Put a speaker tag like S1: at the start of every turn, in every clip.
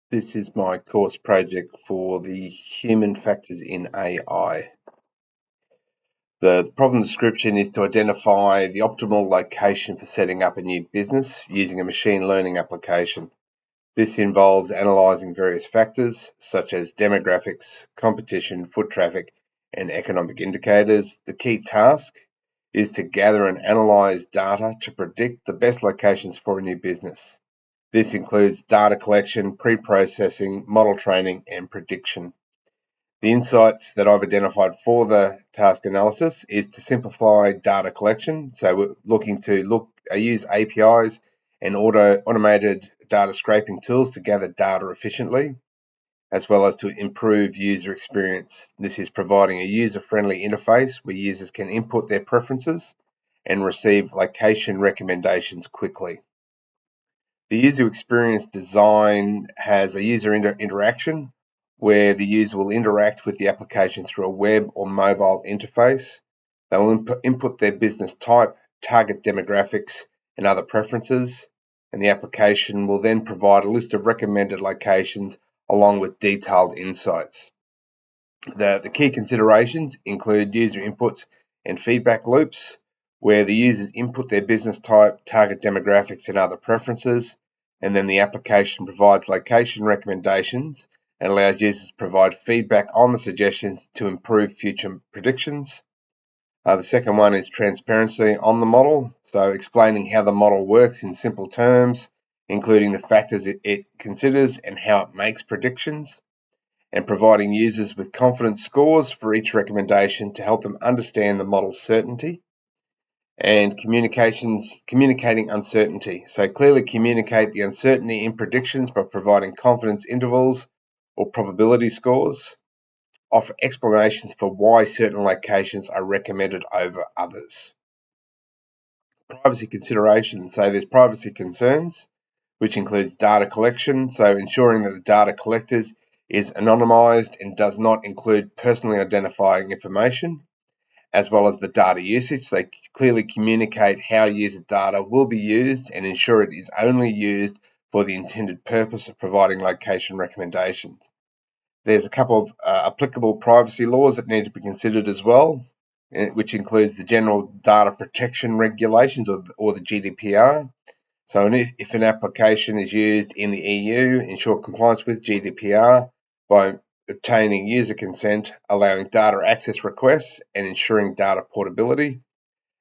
S1: This is my course project for the human factors in AI. The problem description is to identify the optimal location for setting up a new business using a machine learning application. This involves analysing various factors such as demographics, competition, foot traffic, and economic indicators. The key task is to gather and analyse data to predict the best locations for a new business. This includes data collection, pre-processing, model training, and prediction. The insights that I've identified for the task analysis is to simplify data collection. So we're looking to use APIs and automated data scraping tools to gather data efficiently, as well as to improve user experience. This is providing a user-friendly interface where users can input their preferences and receive location recommendations quickly. The user experience design has a user interaction where the user will interact with the application through a web or mobile interface. They will input their business type, target demographics, and other preferences, and the application will then provide a list of recommended locations along with detailed insights. The key considerations include user inputs and feedback loops, where the users input their business type, target demographics, and other preferences, and then the application provides location recommendations and allows users to provide feedback on the suggestions to improve future predictions. The second one is transparency on the model, so explaining how the model works in simple terms, including the factors it considers and how it makes predictions, and providing users with confidence scores for each recommendation to help them understand the model's certainty. And communicating uncertainty. So clearly communicate the uncertainty in predictions by providing confidence intervals or probability scores. Offer explanations for why certain locations are recommended over others. Privacy considerations. So there's privacy concerns, which includes data collection. So ensuring that the data collected is anonymized and does not include personally identifying information, as well as the data usage. They clearly communicate how user data will be used and ensure it is only used for the intended purpose of providing location recommendations. There's a couple of applicable privacy laws that need to be considered as well, which includes the General Data Protection Regulations or the GDPR. So if an application is used in the EU, ensure compliance with GDPR by obtaining user consent, allowing data access requests, and ensuring data portability,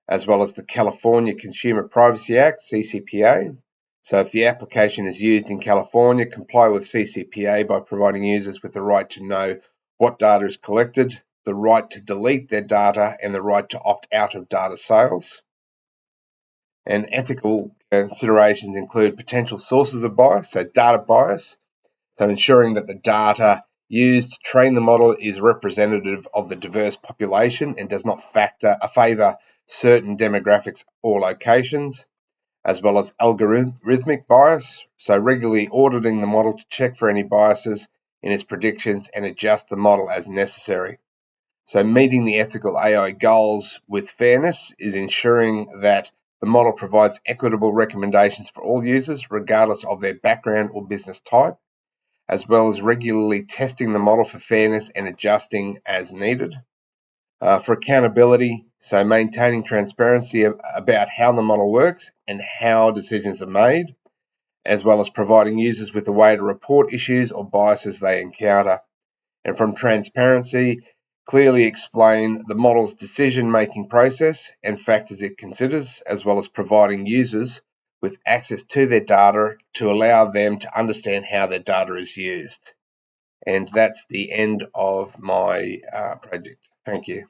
S1: as well as the California Consumer Privacy Act, CCPA. So if the application is used in California, comply with CCPA by providing users with the right to know what data is collected, the right to delete their data, and the right to opt out of data sales. And ethical considerations include potential sources of bias, so data bias, so ensuring that the data used to train the model is representative of the diverse population and does not favour certain demographics or locations, as well as algorithmic bias, so regularly auditing the model to check for any biases in its predictions and adjust the model as necessary. So meeting the ethical AI goals with fairness is ensuring that the model provides equitable recommendations for all users, regardless of their background or business type, as well as regularly testing the model for fairness and adjusting as needed. For accountability, so maintaining transparency about how the model works and how decisions are made, as well as providing users with a way to report issues or biases they encounter. And from transparency, clearly explain the model's decision-making process and factors it considers, as well as providing users with access to their data to allow them to understand how their data is used. And that's the end of my project. Thank you.